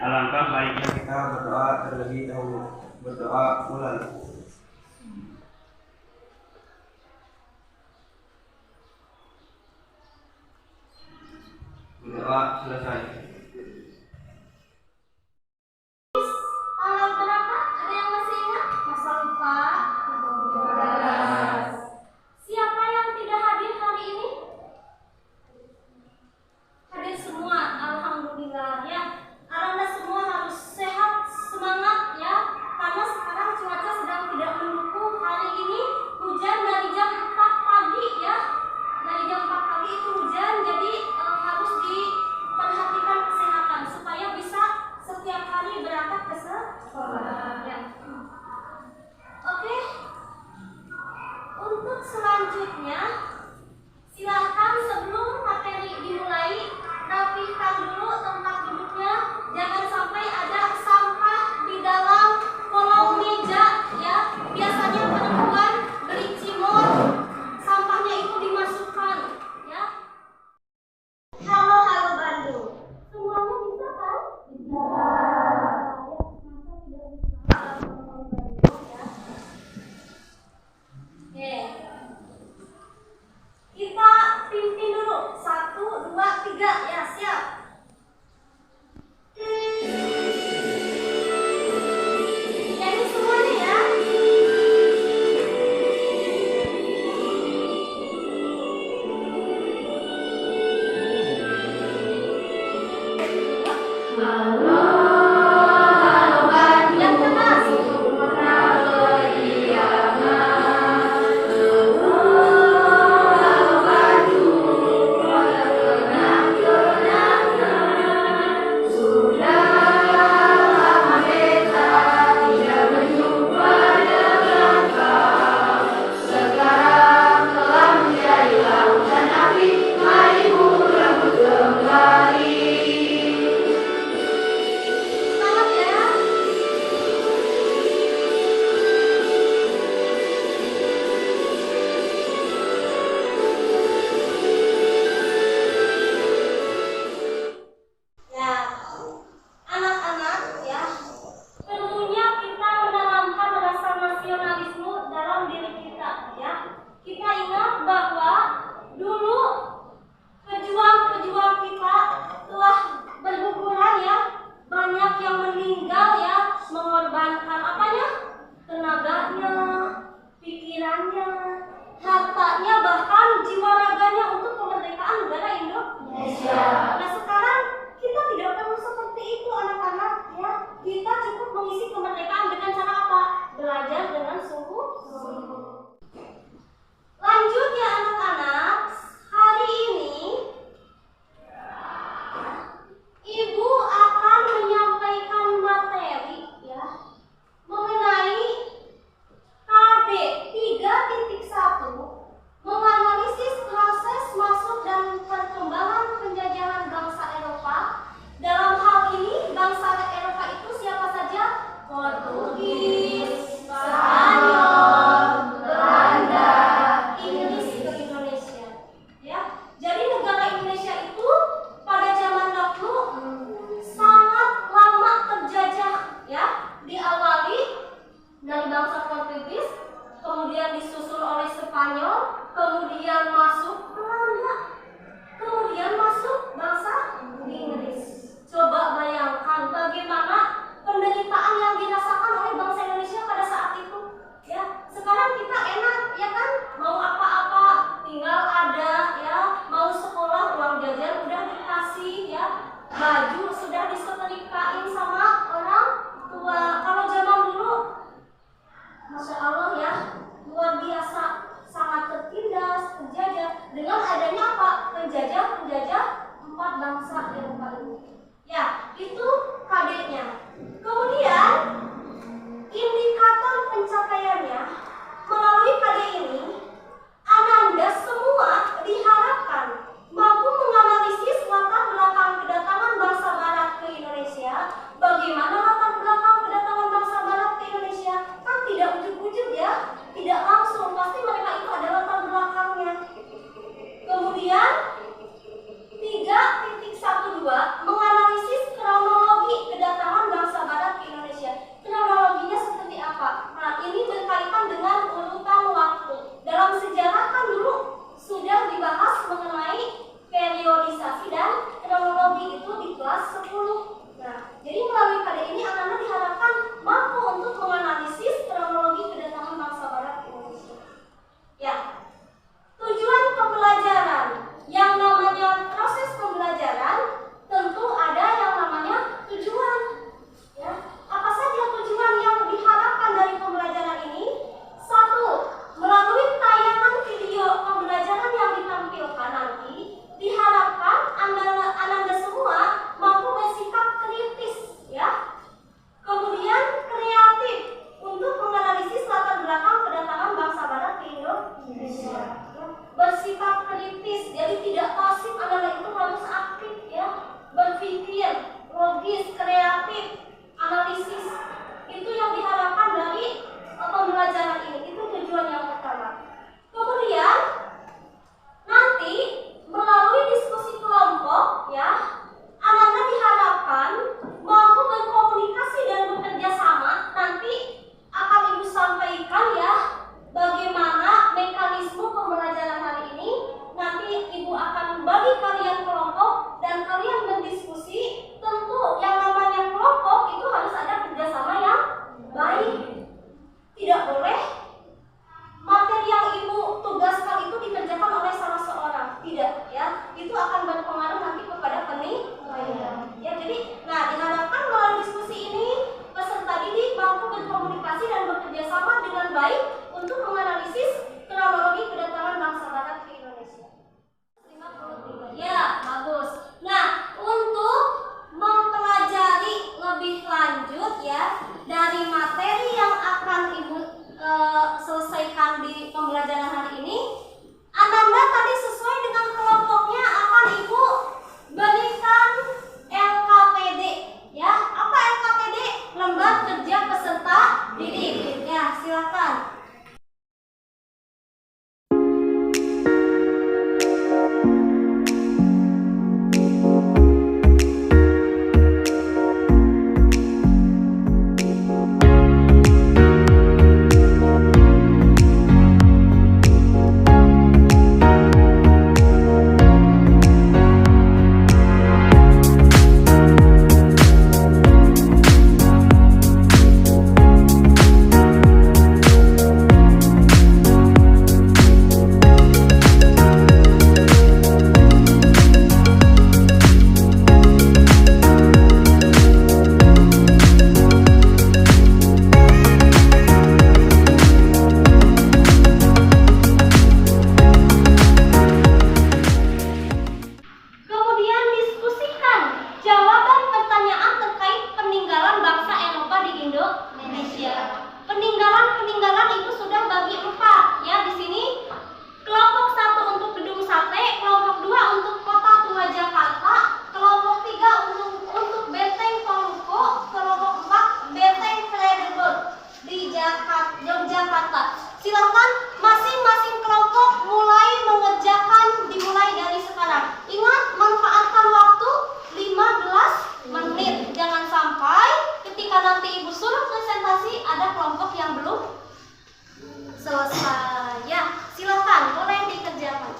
Alangkah baiknya kita berdoa terlebih dahulu. Berdoa mulai. Berdoa selesai. Tanggal berapa? Ada yang masih ingat? Masa lupa? 12. Siapa yang tidak hadir hari ini? Hadir semua, alhamdulillah ya. Anda semua harus sehat, semangat ya. Karena sekarang cuaca sedang tidak mendukung. Hari ini hujan dari jam 4 pagi ya. Dari jam 4 pagi itu hujan, jadi harus diperhatikan kesehatan supaya bisa setiap hari berangkat ke sekolah ya. Oke. Untuk selanjutnya silahkan sebelum materi dimulai rapihkan dulu tempat duduknya, jangan sampai ada sampah di dalam kolong meja ya. Biasanya perempuan beli cimol, sampahnya itu dimasukkan ya. Halo halo Bandung, semuanya bisa kan? Bisa ya, masa tidak bisa halo Bandung ya. Oke, kita pimpin dulu 1, 2, 3 ya, siap. bersifat kritis, jadi tidak pasif, adalah itu harus aktif ya, berpikir, logis, kreatif, analisis. Itu yang diharapkan dari pembelajaran ini. Itu tujuan yang pertama. Kemudian nanti melalui diskusi kelompok ya, anak-anak diharapkan mampu berkomunikasi dan bekerja sama. Nanti akan Ibu sampaikan ya bagaimana mekanisme pembelajaran hari ini. Nanti Ibu akan bagi kalian kelompok dan kalian berdiskusi. Tentu yang namanya kelompok itu harus ada kerjasama yang baik. Tidak boleh materi yang Ibu tugaskan itu dikerjakan oleh salah seorang. Tidak ya, itu akan berpengaruh nanti kepada penilaian. Ya, jadi diharapkan melalui diskusi ini peserta didik mampu berkomunikasi dan bekerja sama dengan baik untuk menganalisis kronologi kedatangan bangsa Barat ke Indonesia. 53. Ya, bagus. Nah, untuk mempelajari lebih lanjut ya dari materi yang akan Ibu selesaikan di pembelajaran hari ini, Anda tadi sesuai dengan kelompoknya akan Ibu berikan LKPD ya. Apa LKPD? Lembar kerja peserta didik. Ya, silakan. Silakan masing-masing kelompok dimulai dari sekarang. Ingat, manfaatkan waktu 15 menit. Jangan sampai ketika nanti Ibu suruh presentasi ada kelompok yang belum selesai. Ya, silakan boleh dikerjakan.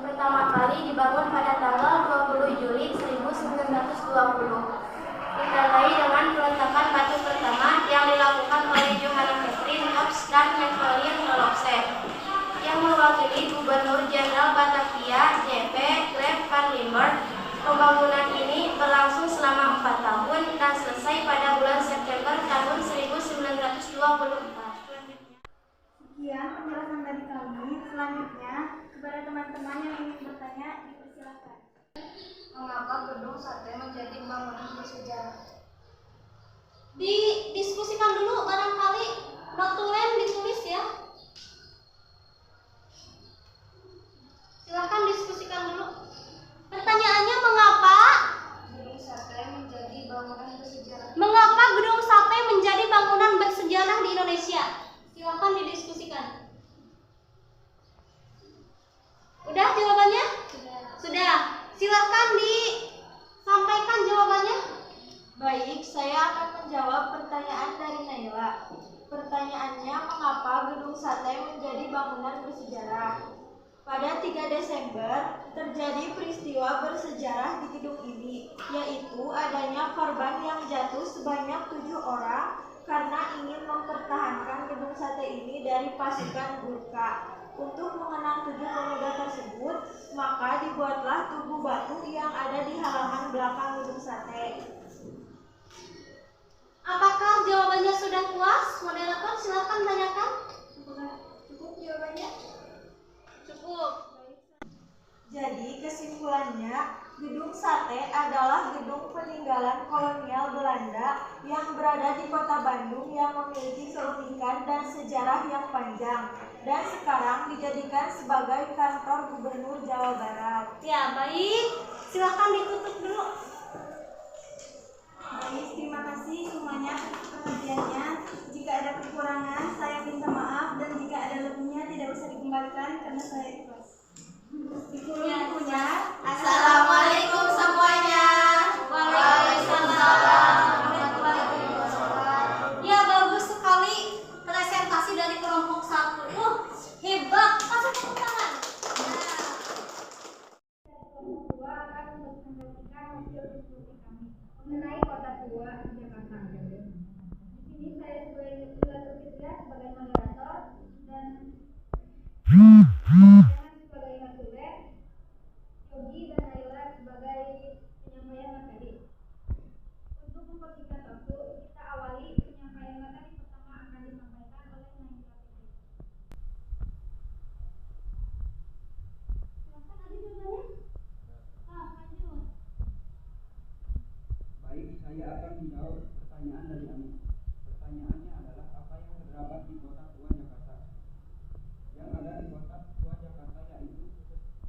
Pertama kali dibangun pada tanggal 20 Juli 1920. Ditandai dengan peletakan batu pertama yang dilakukan oleh Johanna Catherine Hobbs dan Napoleon Lelopse, yang mewakili Gubernur Jenderal Batavia J.P. Graaf van Limburg. Pembangunan ini berlangsung selama 4 tahun dan selesai pada bulan September tahun 1924. Sekian penjelasan dari kami. Selanjutnya, kepada teman-teman yang ingin bertanya, dipersilakan. Mengapa gedung sate menjadi bangunan bersejarah? Didiskusikan dulu, barangkali notulen ditulis ya. Desember terjadi peristiwa bersejarah di gedung ini, yaitu adanya korban yang jatuh sebanyak 7 orang karena ingin mempertahankan gedung sate ini dari pasukan Gurkha. Untuk mengenang 7 pemuda tersebut, maka dibuatlah tugu batu yang ada di halaman belakang gedung sate. Apakah jawabannya sudah puas? Moderator silakan tanyakan. Cukup jawabannya? Cukup. Jadi kesimpulannya, gedung sate adalah gedung peninggalan kolonial Belanda yang berada di kota Bandung yang memiliki keunikan dan sejarah yang panjang dan sekarang dijadikan sebagai kantor Gubernur Jawa Barat. Ya, baik. Silakan ditutup dulu. Baik, terima kasih semuanya atas perhatiannya. Jika ada kekurangan, saya minta maaf, dan jika ada lebihnya tidak usah dikembalikan karena saya ikhlas. Gurunya, assalamualaikum semuanya. Waalaikumsalam. Ya, bagus sekali presentasi dari kelompok 1. Hebat. Kasih tepuk tangan. Kelompok 2 akan mempresentasikan hasil diskusi kami mengenai Kota Tua Jakarta. Di sini saya sebagai moderator sebagai moderator dan sebagai konsulen, Yogi dan Ayla sebagai penyampaian materi. Untuk mempersingkat waktu, kita awali penyampaian materi pertama akan disampaikan oleh Naila Fitri. Silakan Adi jawabannya. Lanjut. Baik, saya akan menjawab pertanyaan dari Ami. Pertanyaannya adalah apa yang terdapat di Kota Tua Jakarta? Yang ada di Kota Tua Jakarta yaitu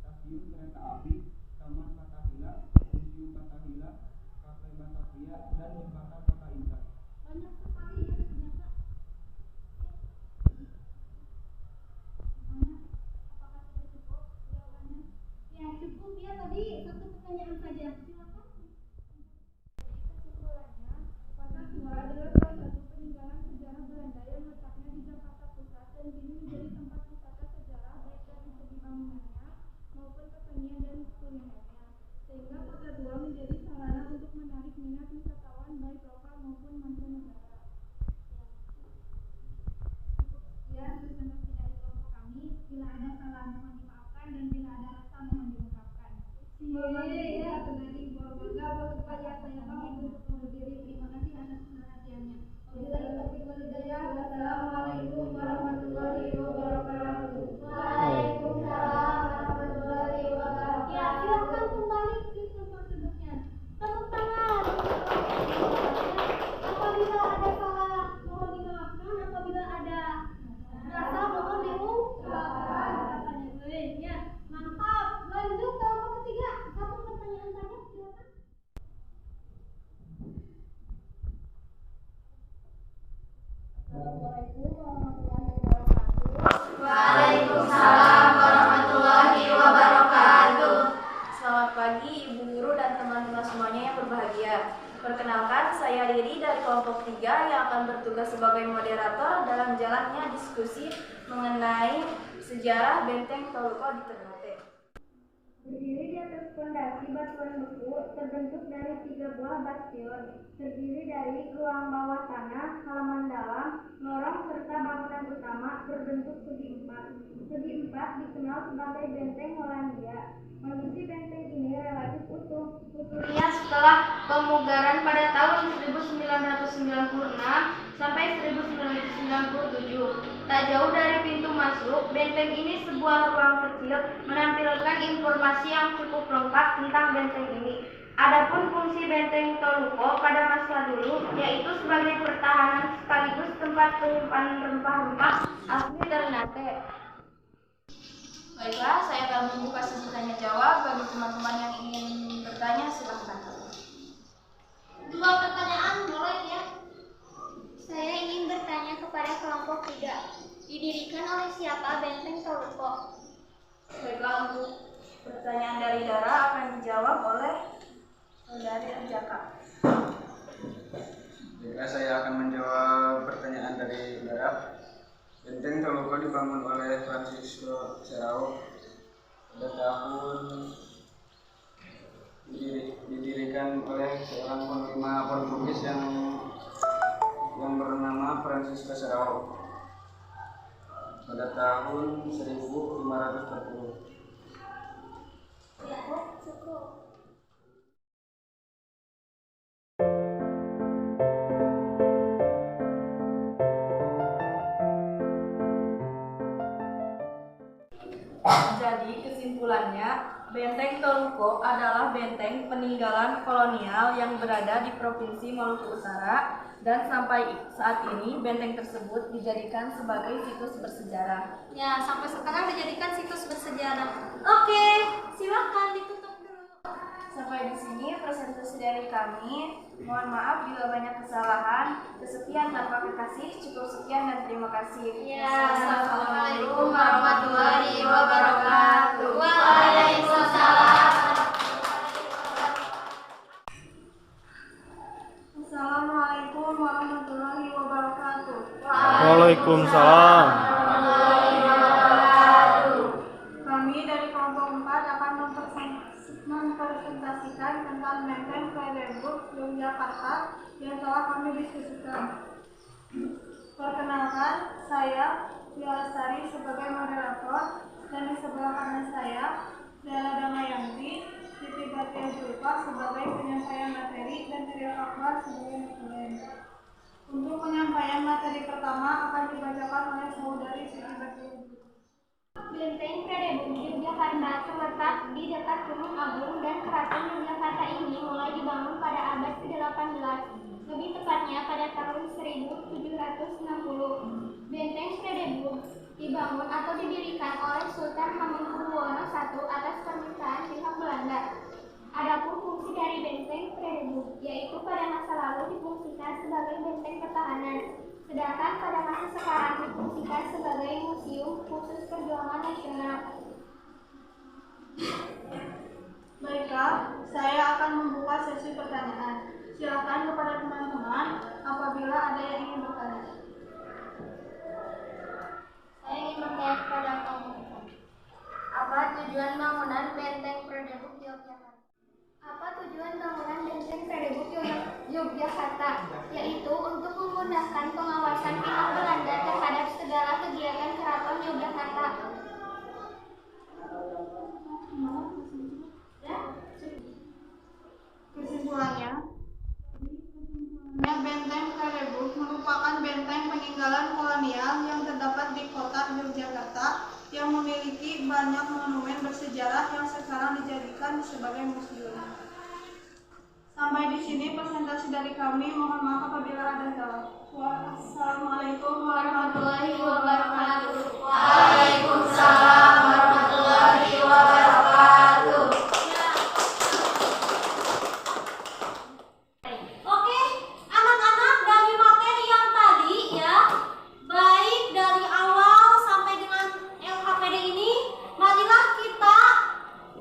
stasiun kereta api, Taman Fathahillah, Museum Fathahillah, Kafe Batavia, dan Jembatan Kota Intan. Banyak sekali ya ternyata. Apakah sudah cukup jawabannya? Ya, cukup ya, tadi satu pertanyaan saja. Silakan. Kesimpulannya, Kota Tua adalah salah satu peninggalan sejarah Belanda yang letaknya di Jakarta Pusat dan kini menjadi tempat wisata sejarah baik dari segi bangunannya maupun kesenian dan kulinernya, sehingga Kota Tua menjadi sarana untuk menarik minat wisatawan baik lokal maupun mancanegara. Sekian presentasi dari kelompok kami. Bila ada salah mohon dimaafkan dan bila ada rasa mohon diungkapkan. Saya Penari Bangga berupaya saya pamit untuk undur diri. Terima kasih atas perhatiannya. Wabillahi taufiq wal hidayah. Wassalamualaikum warahmatullahi wabarakatuh. Waalaikumsalam warahmatullahi wabarakatuh. Ya, silakan kembali ke tempat duduknya. Tepuk tangan. Apabila ada salah, mohon dimaafkan. Apabila ada rasa, mohon diungkapkan. Ya, mantap. Lanjut kelompok ketiga. Satu pertanyaan saja, silakan. Assalamualaikum warahmatullahi wabarakatuh. Waalaikumsalam warahmatullahi wabarakatuh. Selamat pagi Ibu Guru dan teman-teman semuanya yang berbahagia. Perkenalkan, saya Riri dari kelompok 3 yang akan bertugas sebagai moderator dalam jalannya diskusi mengenai sejarah Benteng Toluko di Ternate. Berdiri di atas fondasi batuan beku terbentuk dari 3 buah bastion, terdiri dari ruang bawah tanah, halaman dalam, lorong serta bangunan utama berbentuk segi empat. Segi empat dikenal sebagai Benteng Hollandia. Kondisi benteng ini relatif utuh. Utuhnya setelah pemugaran pada tahun 1996 sampai 1997. Tak jauh dari pintu masuk, benteng ini sebuah ruang kecil menampilkan informasi yang cukup lengkap tentang benteng ini. Adapun fungsi benteng Toluko pada masa dulu yaitu sebagai pertahanan sekaligus tempat penyimpanan rempah-rempah asli Ternate. Baiklah, saya akan membuka sesi tanya jawab bagi teman-teman yang ingin bertanya, silahkan. 2 pertanyaan boleh ya. Saya ingin bertanya kepada kelompok 3. Didirikan oleh siapa Benteng Toluko? Baiklah, untuk pertanyaan dari Dara akan dijawab oleh Saudari Anjaka. Baiklah, saya akan menjawab pertanyaan dari Dara. Benteng Toluko dibangun oleh Francisco Serrao pada tahun didirikan oleh seorang penerima Portugis yang bernama Francisco Serrao pada tahun 1540. Jadi kesimpulannya, Benteng Toluco adalah benteng peninggalan kolonial yang berada di Provinsi Maluku Utara dan sampai saat ini benteng tersebut dijadikan sebagai situs bersejarah. Ya, sampai sekarang dijadikan situs bersejarah. Oke, silakan ditutup dulu. Sampai di sini presentasi dari kami. Mohon maaf bila banyak kesalahan. Kesekian tanpa kekasih, cukup sekian dan terima kasih. Ya, assalamualaikum warahmatullahi wabarakatuh. Waalaikumsalam. Assalamualaikum warahmatullahi wabarakatuh. Waalaikumsalam. Kami dari kelompok 4 akan mempresentasikan tentang benteng Frederiksburg Yogyakarta yang telah kami diskusikan. Perkenalkan, saya Lia Lestari sebagai moderator dan di sebelah kanan saya Dela Damayanti, Siti Batia Julfa sebagai penyampaian materi dan Trio Akbar sebagai metode. Untuk penyampaian materi pertama akan dibacakan oleh saudari Siti Batia Julfa. Benteng Frederiksburg Yogyakarta terletak di dekat Gunung Agung dan Keraton Yogyakarta ini mulai dibangun pada abad ke-18, lebih tepatnya pada tahun 1760. Benteng Frederiksburg dibangun atau didirikan oleh Sultan Hamengkubuwono I atas permintaan pihak Belanda. Adapun fungsi dari benteng Frederiksburg yaitu pada masa lalu difungsikan sebagai benteng pertahanan, sedangkan pada masa sekarang difungsikan sebagai museum khusus perjuangan nasional. Baiklah, saya akan membuka sesi pertanyaan. Silakan kepada teman-teman apabila ada yang ingin bertanya. Saya ingin bertanya kepada kamu. Apa tujuan bangunan Benteng Frederiksburg Yogyakarta? Apa tujuan bangunan benteng Frederiksburg Yogyakarta? Yaitu untuk memudahkan pengawasan pihak Belanda terhadap segala kegiatan Keraton Yogyakarta. Kesimpulannya, benteng Frederiksburg merupakan benteng peninggalan kolonial yang terdapat di kota Yogyakarta yang memiliki banyak monumen bersejarah yang sekarang dijadikan sebagai museum. Sampai di sini presentasi dari kami. Mohon maaf apabila ada salah. Wassalamualaikum warahmatullahi wabarakatuh. Waalaikumsalam warahmatullahi wabarakatuh. Oke, anak-anak, dari materi yang tadi ya, baik dari awal sampai dengan LKPD ini, marilah kita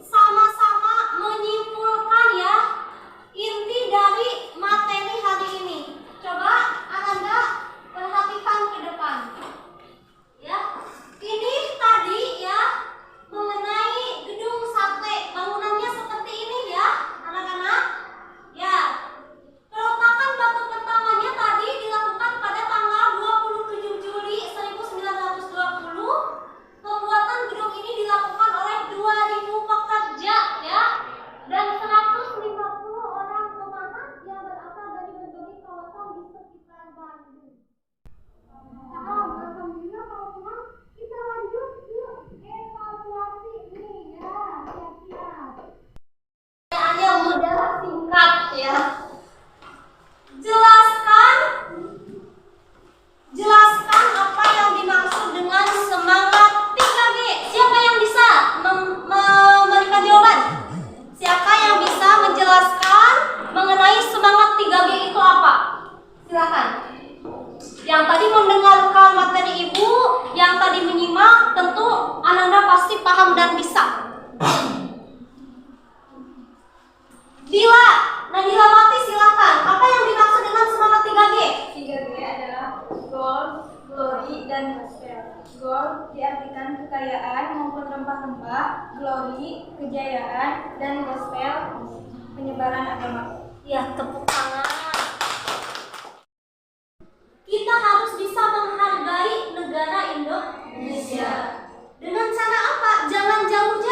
sama-sama menyimpulkan ya inti dari materi hari ini. Coba Ananda perhatikan ke depan. Ya, ini tadi ya mengenai gedung sate, bangunannya seperti ini ya, anak-anak. Ya, peletakan batu pertamanya tadi dilakukan pada tanggal 27 Juli 1920. Pembuatan gedung ini dilakukan oleh 2.000 pekerja ya, dan 150 orang pemahat yang berasal dari berbagai kawasan di sekitar Bandung. Alhamdulillah kalau semua kita lanjut ke evaluasi nih ya, siap-siap. Pertanyaannya mudah, singkat ya. Jelaskan apa yang dimaksud dengan semangat 3G. Siapa yang bisa memberikan jawaban? Siapa yang bisa menjelaskan mengenai semangat 3G itu apa? Silakan. Yang tadi mendengarkan materi Ibu, yang tadi menyimak, tentu Ananda pasti paham dan bisa. Dila, Nadila Mati silakan. Apa yang dimaksud dengan semangat 3G? 3G adalah gold, glory, dan gospel. Gold diartikan kekayaan maupun rempah-rempah, glory, kejayaan, dan gospel, penyebaran agama. Ya, tepuk tangan. Kita harus bisa menghargai negara Indonesia. Dengan cara apa? Jangan jauh-jauh.